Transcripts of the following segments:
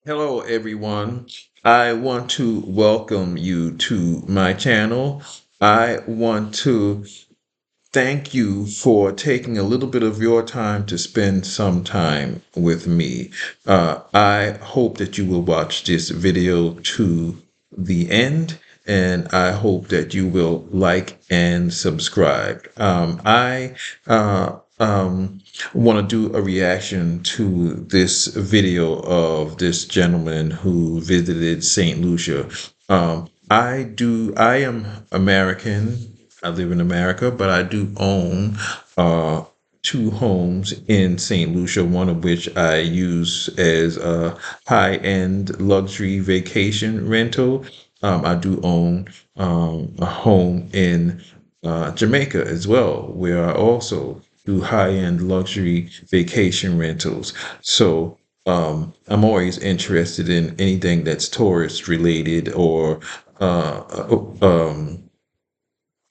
Hello, everyone. I want to welcome you to my channel. I want to thank you for taking a little bit of your time to spend some time with me. I hope that you will watch this video to the end, and I hope that you will like and subscribe. I want to do a reaction to this video of this gentleman who visited St. Lucia. I am American. I live in America, but I do own two homes in St. Lucia, one of which I use as a high-end luxury vacation rental. I do own a home in Jamaica as well, where I also do high-end luxury vacation rentals. So I'm always interested in anything that's tourist related or uh, uh, um,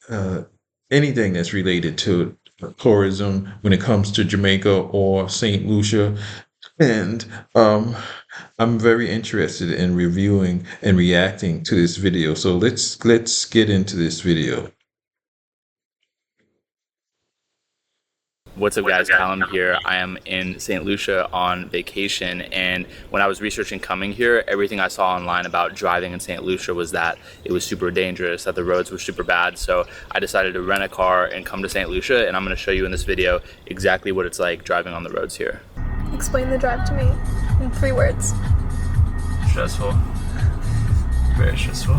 uh, anything that's related to tourism when it comes to Jamaica or St. Lucia. And um, I'm very interested in reviewing and reacting to this video. So let's get into this video. What's up guys, Callum here. I am in St. Lucia on vacation, and when I was researching coming here, everything I saw online about driving in St. Lucia was that it was super dangerous, that the roads were super bad. So I decided to rent a car and come to St. Lucia, and I'm going to show you in this video exactly what it's like driving on the roads here. Explain the drive to me in 3 words. Stressful. Very stressful.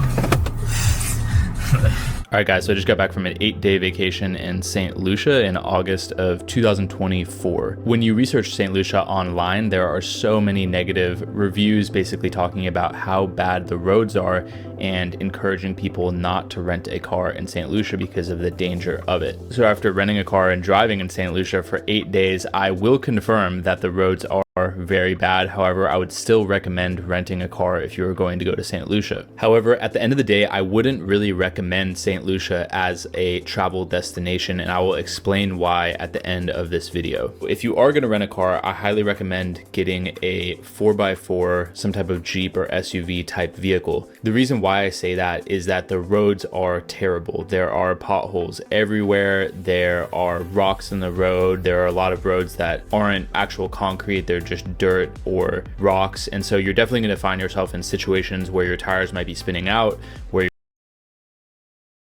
Alright guys, so I just got back from an 8-day vacation in St. Lucia in August of 2024. When you research St. Lucia online, there are so many negative reviews basically talking about how bad the roads are and encouraging people not to rent a car in St. Lucia because of the danger of it. So after renting a car and driving in St. Lucia for 8 days, I will confirm that the roads are very bad. However, I would still recommend renting a car if you were going to go to St. Lucia. However, at the end of the day, I wouldn't really recommend St. Lucia as a travel destination, and I will explain why at the end of this video. If you are going to rent a car, I highly recommend getting a 4x4, some type of Jeep or SUV type vehicle. The reason why I say that is that the roads are terrible. There are potholes everywhere. There are rocks in the road. There are a lot of roads that aren't actual concrete. They're just dirt or rocks, and so you're definitely going to find yourself in situations where your tires might be spinning out, where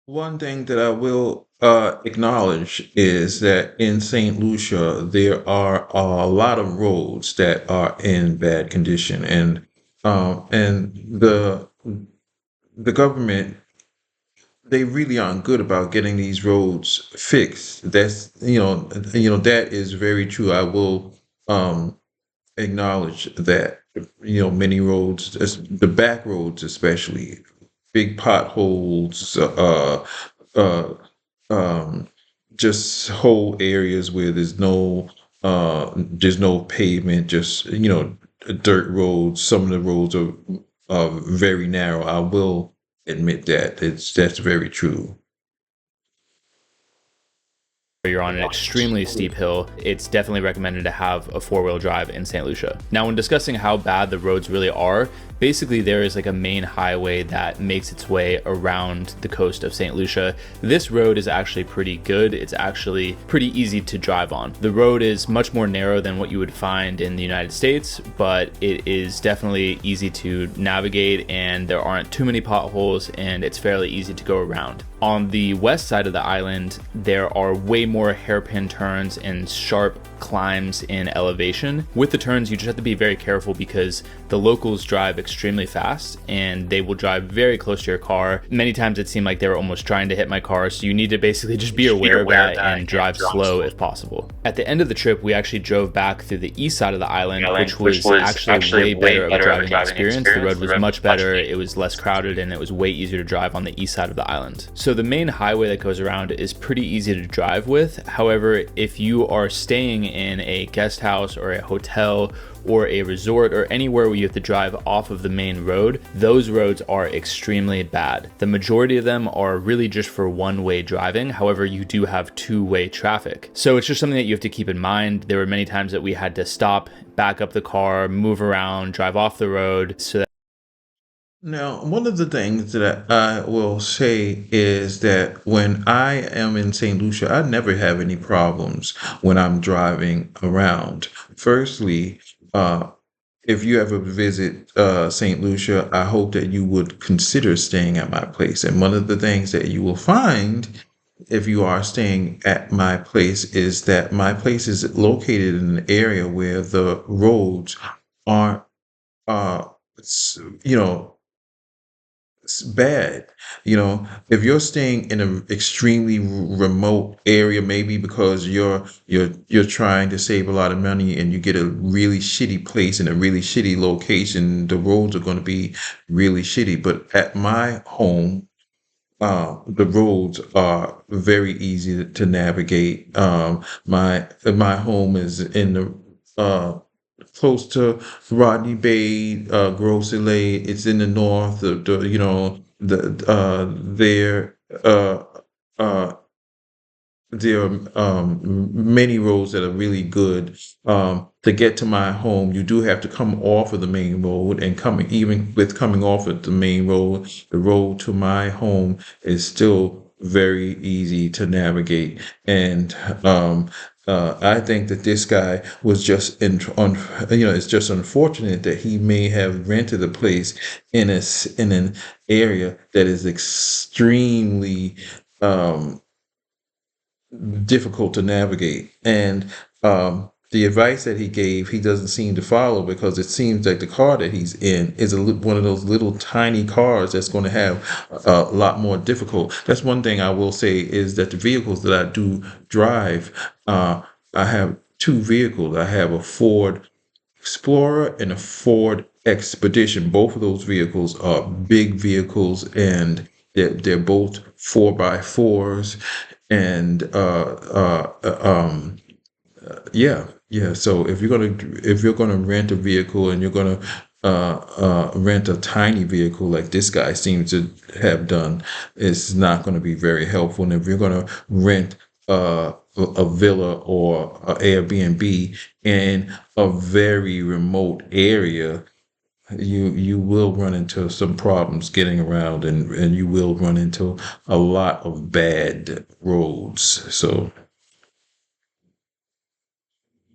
One thing that I will acknowledge is that in St. Lucia, there are a lot of roads that are in bad condition, and the government, they really aren't good about getting these roads fixed. That's that is very true. I will acknowledge that many roads, the back roads especially, big potholes, uh, um, just whole areas where there's no pavement, just dirt roads. Some of the roads are very narrow. I will admit that that's very true. you're on an extremely steep hill, it's definitely recommended to have a 4-wheel drive in St. Lucia. Now, when discussing how bad the roads really are, basically there is like a main highway that makes its way around the coast of St. Lucia. This road is actually pretty good. It's actually pretty easy to drive on. The road is much more narrow than what you would find in the United States, but it is definitely easy to navigate, and there aren't too many potholes, and it's fairly easy to go around. On the west side of the island, there are way more hairpin turns and sharp climbs in elevation. With the turns, you just have to be very careful because the locals drive extremely fast and they will drive very close to your car. Many times it seemed like they were almost trying to hit my car, so you need to basically just be aware of that and drive slow if possible. At the end of the trip, we actually drove back through the east side of the island, which was actually way better of a driving experience. The road was much better, it was less crowded, and it was way easier to drive on the east side of the island. So the main highway that goes around is pretty easy to drive with. However, if you are staying in a guest house or a hotel or a resort or anywhere where you have to drive off of the main road, those roads are extremely bad. The majority of them are really just for one-way driving. However, you do have two-way traffic. So it's just something that you have to keep in mind. There were many times that we had to stop, back up the car, move around, drive off the road so that Now, one of the things that I will say is that when I am in St. Lucia, I never have any problems when I'm driving around. Firstly, uh, if you ever visit St. Lucia, I hope that you would consider staying at my place. And one of the things that you will find if you are staying at my place is that my place is located in an area where the roads aren't, uh, you know, it's bad. If you're staying in an extremely remote area, maybe because you're trying to save a lot of money and you get a really shitty place in a really shitty location, the roads are going to be really shitty. But at my home, the roads are very easy to navigate. My home is in the close to Rodney Bay, Grosse-Ile. It's in the north. There uh, uh, there are many roads that are really good. To get to my home, you do have to come off of the main road, and coming off of the main road, the road to my home is still very easy to navigate. And I think that this guy was just it's just unfortunate that he may have rented a place in an area that is extremely um, difficult to navigate. And the advice that he gave, he doesn't seem to follow, because it seems like the car that he's in is one of those little tiny cars that's going to have a lot more difficult. That's one thing I will say, is that the vehicles that I do drive, I have two vehicles. I have a Ford Explorer and a Ford Expedition. Both of those vehicles are big vehicles, and they're both 4x4s. And yeah. So if you're gonna rent a vehicle, and you're gonna rent a tiny vehicle like this guy seems to have done, it's not going to be very helpful. And if you're gonna rent a villa or a Airbnb in a very remote area, you will run into some problems getting around, and you will run into a lot of bad roads. So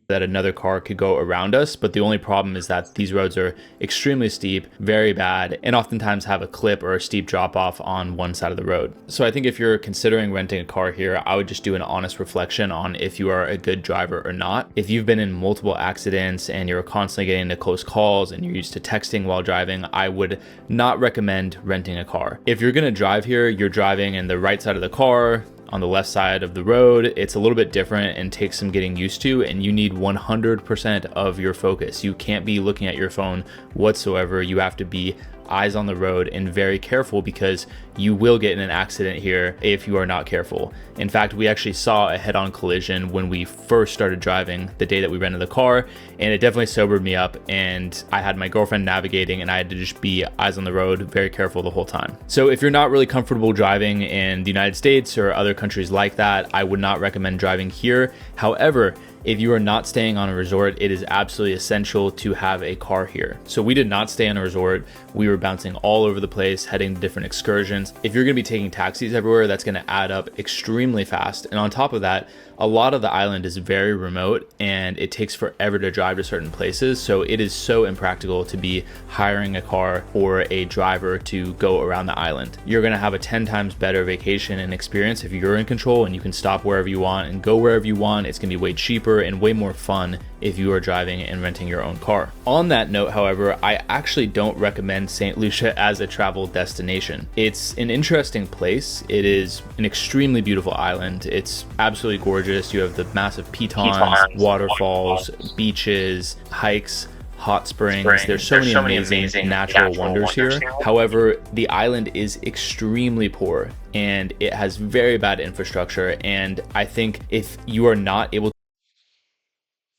that another car could go around us. But the only problem is that these roads are extremely steep, very bad, and oftentimes have a clip or a steep drop off on one side of the road. So I think if you're considering renting a car here, I would just do an honest reflection on if you are a good driver or not. If you've been in multiple accidents and you're constantly getting into close calls and you're used to texting while driving, I would not recommend renting a car. If you're going to drive here, you're driving in the right side of the car, on the left side of the road. It's a little bit different and takes some getting used to, and you need 100% of your focus. You can't be looking at your phone whatsoever. You have to be eyes on the road and very careful, because you will get in an accident here if you are not careful. In fact, we actually saw a head-on collision when we first started driving the day that we rented the car, and it definitely sobered me up, and I had my girlfriend navigating, and I had to just be eyes on the road, very careful the whole time. So if you're not really comfortable driving in the United States or other countries like that, I would not recommend driving here. However, if you are not staying on a resort, it is absolutely essential to have a car here. So we did not stay on a resort. We were bouncing all over the place, heading to different excursions. If you're gonna be taking taxis everywhere, that's gonna add up extremely fast. And on top of that, a lot of the island is very remote and it takes forever to drive to certain places. So it is so impractical to be hiring a car or a driver to go around the island. You're gonna have a 10 times better vacation and experience if you're in control and you can stop wherever you want and go wherever you want. It's gonna be way cheaper and way more fun if you are driving and renting your own car. On that note, however, I actually don't recommend St. Lucia as a travel destination. It's an interesting place. It is an extremely beautiful island. It's absolutely gorgeous. You have the massive pitons, waterfalls, beaches, hikes, hot springs. There's so many amazing natural wonders here. However, the island is extremely poor and it has very bad infrastructure. And I think if you are not able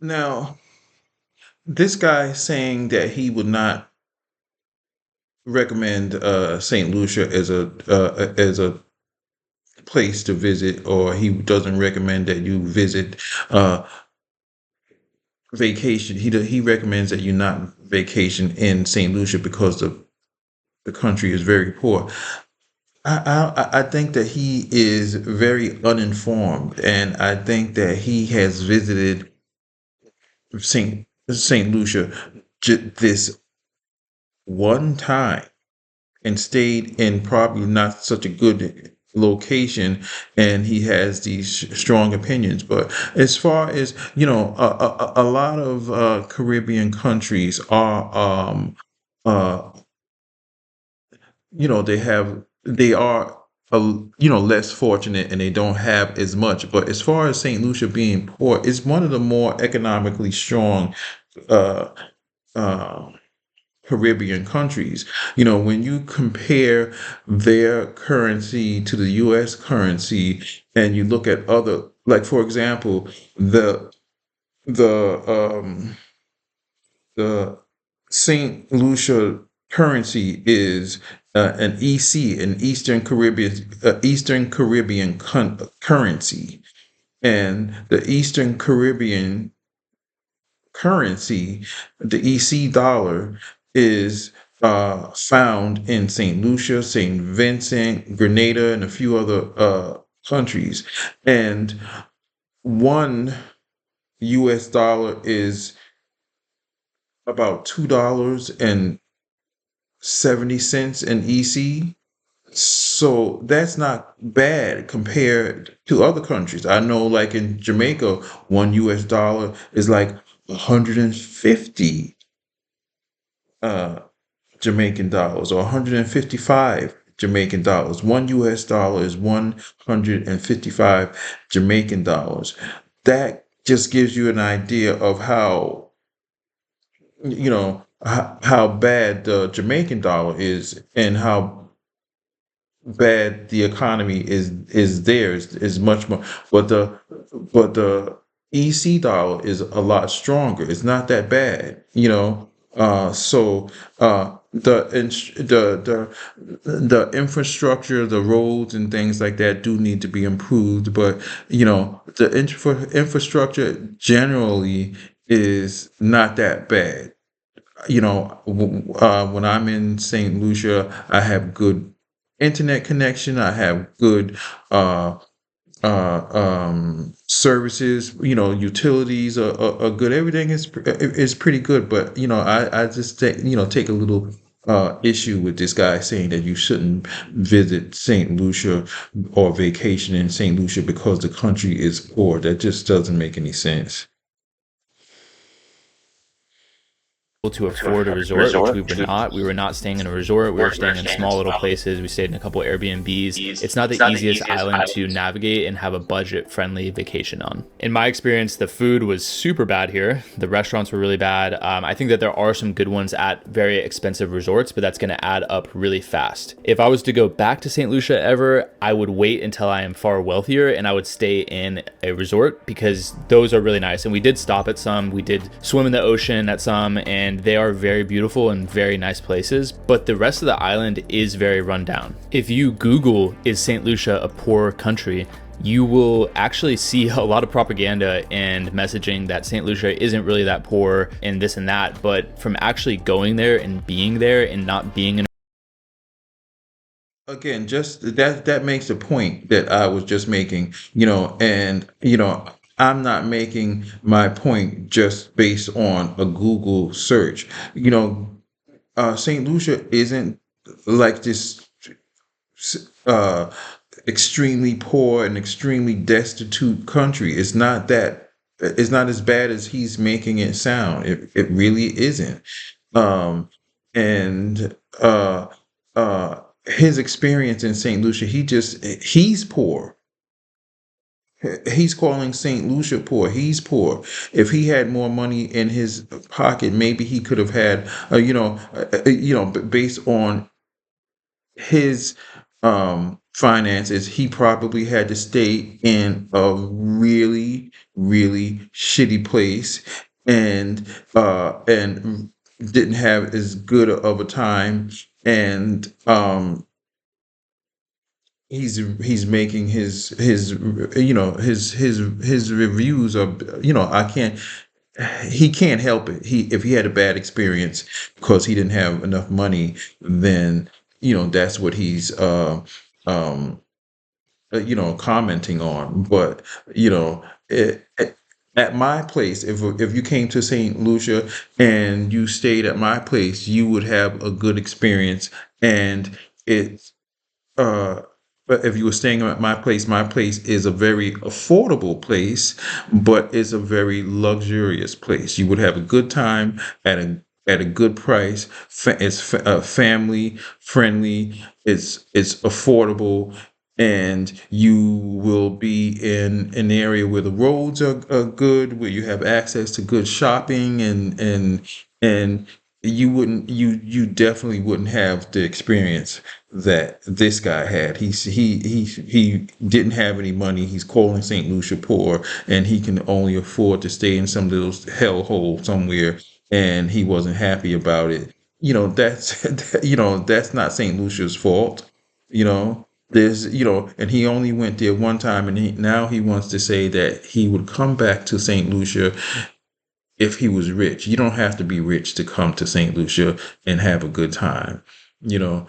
Now, this guy saying that he would not recommend St. Lucia as a place to visit, or he doesn't recommend that you visit uh, vacation. He recommends that you not vacation in St. Lucia because the country is very poor. I think that he is very uninformed, and I think that he has visited Saint Lucia this one time and stayed in probably not such a good location, and he has these strong opinions. But as far as a lot of Caribbean countries are uh they are less fortunate, and they don't have as much. But as far as St. Lucia being poor, it's one of the more economically strong uh uh Caribbean countries. When you compare their currency to the US currency, and you look at other, like for example, the the St. Lucia currency is an EC, an Eastern Caribbean currency, and the Eastern Caribbean currency, the EC dollar, is found in St. Lucia, St. Vincent, Grenada, and a few other countries. And one US dollar is about $2.70 in EC. So that's not bad compared to other countries. I know, like in Jamaica, one US dollar is like 150 uh, Jamaican dollars, or 155 Jamaican dollars. One US dollar is 155 Jamaican dollars. That just gives you an idea of how bad the Jamaican dollar is, and how bad the economy is there is much more. But the EC dollar is a lot stronger. It's not that bad. So the infrastructure, the roads and things like that do need to be improved. But the infrastructure generally is not that bad. When I'm in St. Lucia, I have good internet connection. I have good services. Utilities are good. Everything is pretty good. But I just take a little issue with this guy saying that you shouldn't visit St. Lucia or vacation in St. Lucia because the country is poor. That just doesn't make any sense. To afford a resort, which we were not. We were not staying in a resort. We were staying in small little places. We stayed in a couple Airbnbs. It's not the easiest island to navigate and have a budget-friendly vacation on. In my experience, the food was super bad here. The restaurants were really bad. I think that there are some good ones at very expensive resorts, but that's going to add up really fast. If I was to go back to St. Lucia ever, I would wait until I am far wealthier, and I would stay in a resort, because those are really nice. And we did stop at some. We did swim in the ocean at some, and they are very beautiful and very nice places, but the rest of the island is very run down. If you Google, is St. Lucia a poor country, you will actually see a lot of propaganda and messaging that St. Lucia isn't really that poor and this and that. But from actually going there and being there and not being in Again, just that makes the point that I was just making. And I'm not making my point just based on a Google search. St. Lucia isn't like this uh extremely poor and extremely destitute country. It's not as bad as he's making it sound. It really isn't. Um and his experience in St. Lucia, he's poor. He's calling St. Lucia poor. He's poor. If he had more money in his pocket, maybe he could have had, based on his finances, he probably had to stay in a really, really shitty place, and didn't have as good of a time. And he's making his his reviews are, I can't he can't help it. If he had a bad experience because he didn't have enough money, then that's what he's um commenting on. But you know at my place, if you came to St. Lucia and you stayed at my place, you would have a good experience. And it uh, but if you were staying at my place is a very affordable place, but it's a very luxurious place. You would have a good time at a good price. Family friendly. It's affordable, and you will be in an area where the roads are good, where you have access to good shopping, and you definitely wouldn't have the experience that this guy had. He didn't have any money. He's calling St. Lucia poor, and he can only afford to stay in some little hellhole somewhere, and he wasn't happy about it. That's that's not St. Lucia's fault. And he only went there one time, and now he wants to say that he would come back to St. Lucia if he was rich. You don't have to be rich to come to St. Lucia and have a good time. You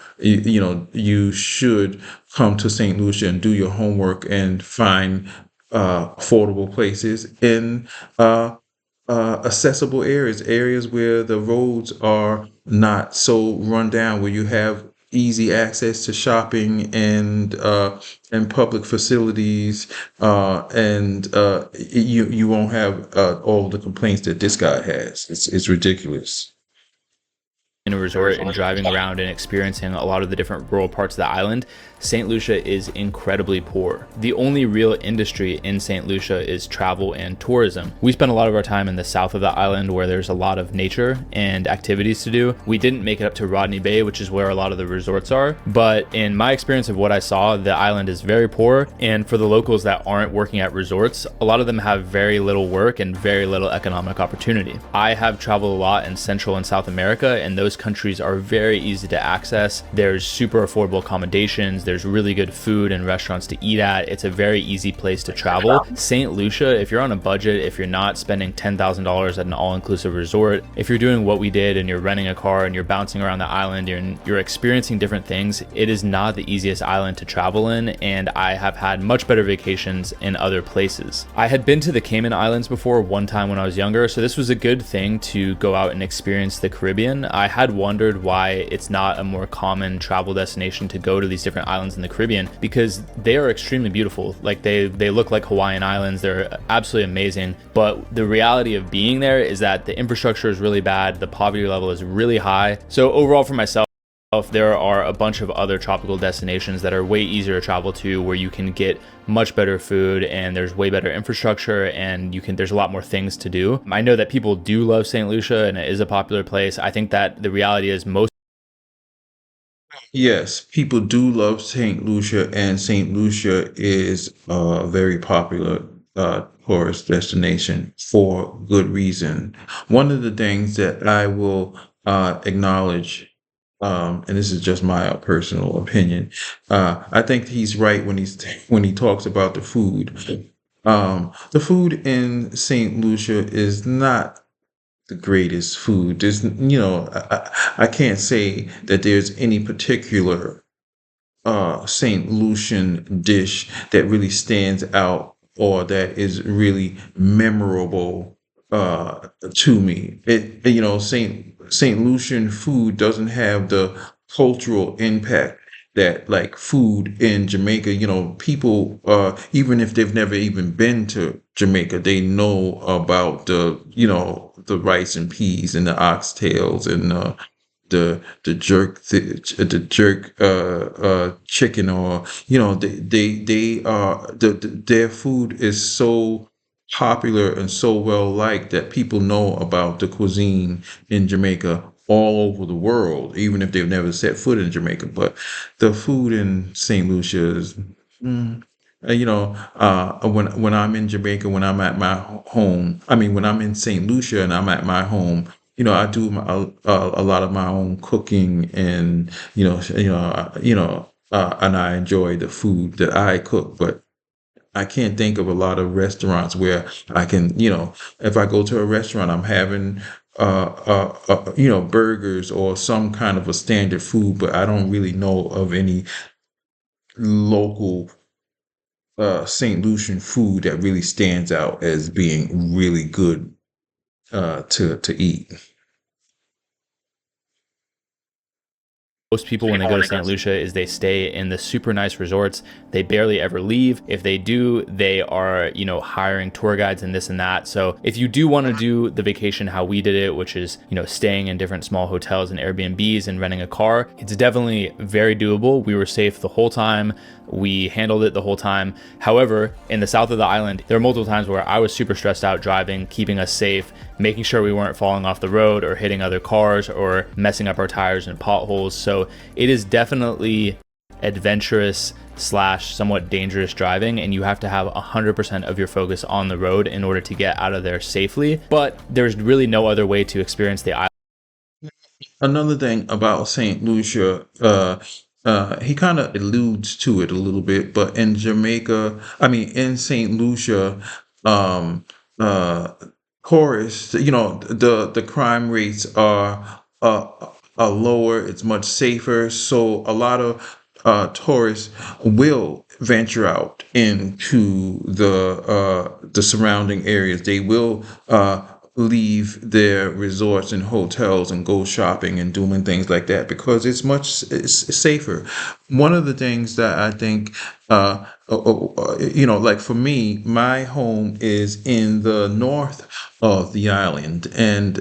should come to St. Lucia and do your homework and find affordable places in accessible areas where the roads are not so run down, where you have easy access to shopping and public facilities, and you won't have all the complaints that this guy has. It's ridiculous. in a resort and driving around and experiencing a lot of the different rural parts of the island, St. Lucia is incredibly poor. The only real industry in St. Lucia is travel and tourism. We spend a lot of our time in the south of the island where there's a lot of nature and activities to do. We didn't make it up to Rodney Bay, which is where a lot of the resorts are, but in my experience of what I saw, the island is very poor, and for the locals that aren't working at resorts, a lot of them have very little work and very little economic opportunity. I have traveled a lot in Central and South America, and those countries are very easy to access. There's super affordable accommodations, there's really good food and restaurants to eat at. It's a very easy place to travel. St. Lucia, if you're on a budget, if you're not spending $10,000 at an all-inclusive resort, if you're doing what we did and you're renting a car and you're bouncing around the island and you're experiencing different things, it is not the easiest island to travel in, and I have had much better vacations in other places. I had been to the Cayman Islands before one time when I was younger, so this was a good thing to go out and experience the Caribbean. I had wondered why it's not a more common travel destination to go to these different islands in the Caribbean, because they are extremely beautiful. Like they look like Hawaiian islands. They're absolutely amazing. But the reality of being there is that the infrastructure is really bad. The poverty level is really high. So overall for myself, there are a bunch of other tropical destinations that are way easier to travel to, where you can get much better food and there's way better infrastructure, and there's a lot more things to do. I know that people do love St. Lucia and it is a popular place. I think that the reality is most Yes, people do love St. Lucia, and St. Lucia is a very popular tourist destination for good reason. One of the things that I will acknowledge, and this is just my personal opinion, I think he's right when when he talks about the food. The food in St. Lucia is not the greatest food. I can't say that there's any particular St. Lucian dish that really stands out or that is really memorable to me. St. Lucian food doesn't have the cultural impact that, like, food in Jamaica. People, even if they've never even been to Jamaica, they know about the rice and peas and the oxtails and the jerk chicken, or they are their food is so popular and so well liked that people know about the cuisine in Jamaica all over the world, even if they've never set foot in Jamaica. But the food in St. Lucia is, mm, when I'm in Jamaica, when I'm at my home, I mean, when I'm in St. Lucia and I'm at my home, I do a lot of my own cooking, and and I enjoy the food that I cook. But I can't think of a lot of restaurants where I can, if I go to a restaurant, I'm having, burgers or some kind of a standard food, but I don't really know of any local St. Lucian food that really stands out as being really good to eat. Most people, when they go to St. Lucia, is they stay in the super nice resorts. They barely ever leave. If they do, they are, hiring tour guides and this and that. So if you do want to do the vacation how we did it, which is, staying in different small hotels and Airbnbs and renting a car, it's definitely very doable. We were safe the whole time. We handled it the whole time. However, in the south of the island, there are multiple times where I was super stressed out driving, keeping us safe, making sure we weren't falling off the road or hitting other cars or messing up our tires and potholes. So it is definitely adventurous / somewhat dangerous driving, and you have to have 100% of your focus on the road in order to get out of there safely. But there's really no other way to experience the island. Another thing about St. Lucia, he kind of alludes to it a little bit, but in Jamaica, I mean, in St. Lucia, um, uh, tourists, the crime rates are lower. It's much safer, so a lot of tourists will venture out into the surrounding areas. They will leave their resorts and hotels and go shopping and doing things like that because it's safer. One of the things that I think, like for me, my home is in the north of the island, and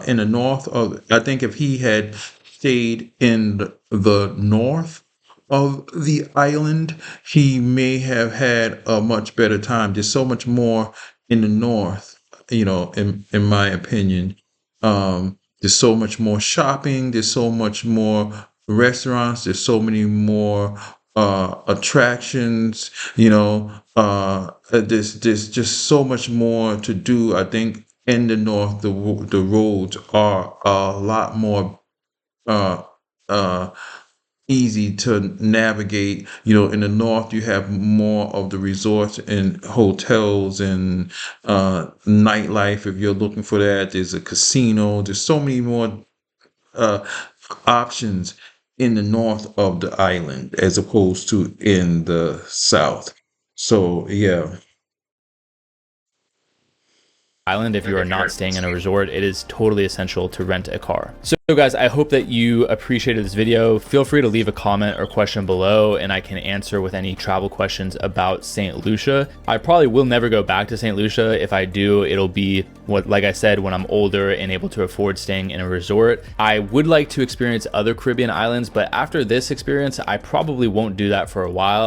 in the north of, I think if he had stayed in the north of the island, he may have had a much better time. There's so much more in the north, in my opinion. There's so much more shopping, there's so much more restaurants, there's so many more attractions, there's just so much more to do. I think in the north, the roads are a lot more uh, uh, easy to navigate. In the north, you have more of the resorts and hotels and nightlife. If you're looking for that, there's a casino. There's so many more uh, options in the north of the island as opposed to in the south. So, yeah. Island, if you are not staying in a resort, it is totally essential to rent a car. So guys, I hope that you appreciated this video. Feel free to leave a comment or question below and I can answer with any travel questions about St. Lucia. I probably will never go back to St. Lucia. If I do, it'll be like I said, when I'm older and able to afford staying in a resort. I would like to experience other Caribbean islands, but after this experience, I probably won't do that for a while.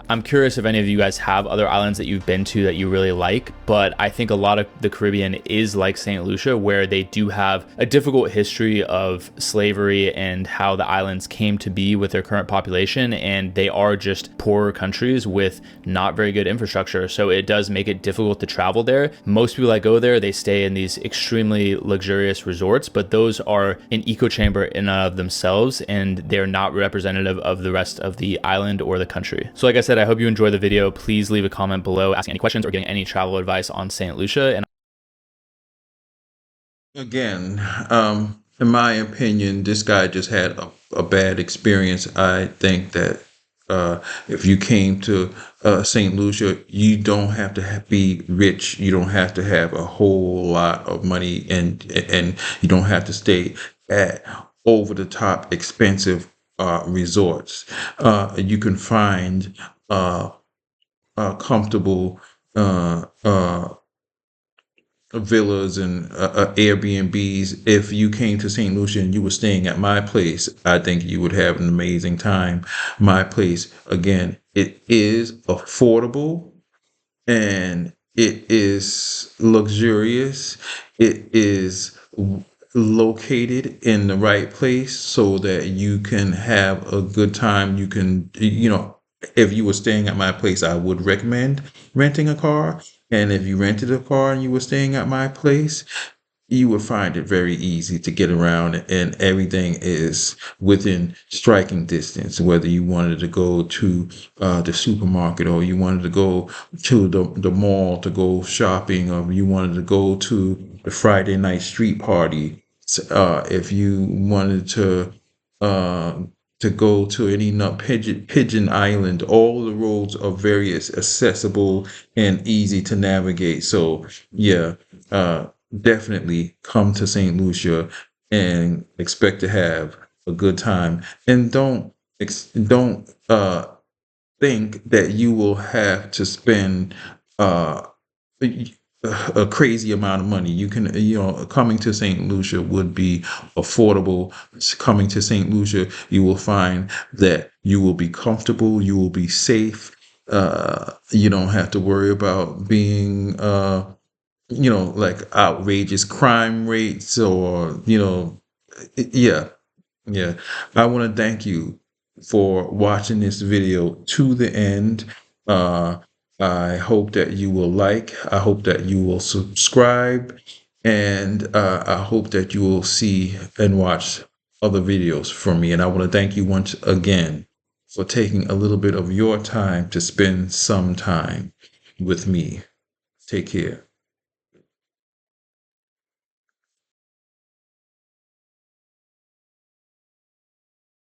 I'm curious if any of you guys have other islands that you've been to that you really like, but I think a lot of the Caribbean is like St. Lucia, where they do have a difficult history of slavery and how the islands came to be with their current population, and they are just poorer countries with not very good infrastructure, so it does make it difficult to travel there. Most people that go there, they stay in these extremely luxurious resorts, but those are an echo chamber in and of themselves, and they're not representative of the rest of the island or the country. So like I said, I hope you enjoyed the video. Please leave a comment below asking any questions or giving any travel advice on St. Lucia. And Again, in my opinion, this guy just had a bad experience. I think that if you came to St. Lucia, you don't have to be rich. You don't have to have a whole lot of money, and you don't have to stay at over the top expensive resorts. You can find comfortable villas and Airbnbs. If you came to St. Lucia and you were staying at my place, I think you would have an amazing time. My place, again, it is affordable and it is luxurious. It is located in the right place so that you can have a good time. You can, if you were staying at my place, I would recommend renting a car. And if you rented a car and you were staying at my place, you would find it very easy to get around, and everything is within striking distance. Whether you wanted to go to the supermarket, or you wanted to go to the mall to go shopping, or you wanted to go to the Friday night street party, if you wanted uh, to go to any Pigeon Island, all the roads are very accessible and easy to navigate. So yeah, definitely come to St. Lucia and expect to have a good time. And don't think that you will have to spend uh, a crazy amount of money. You can, coming to St. Lucia would be affordable. Coming to St. Lucia, you will find that you will be comfortable, you will be safe. You don't have to worry about being, like outrageous crime rates, or, yeah, yeah. I want to thank you for watching this video to the end. Uh, I hope that you will like, I hope that you will subscribe, and I hope that you will see and watch other videos from me. And I want to thank you once again for taking a little bit of your time to spend some time with me. Take care.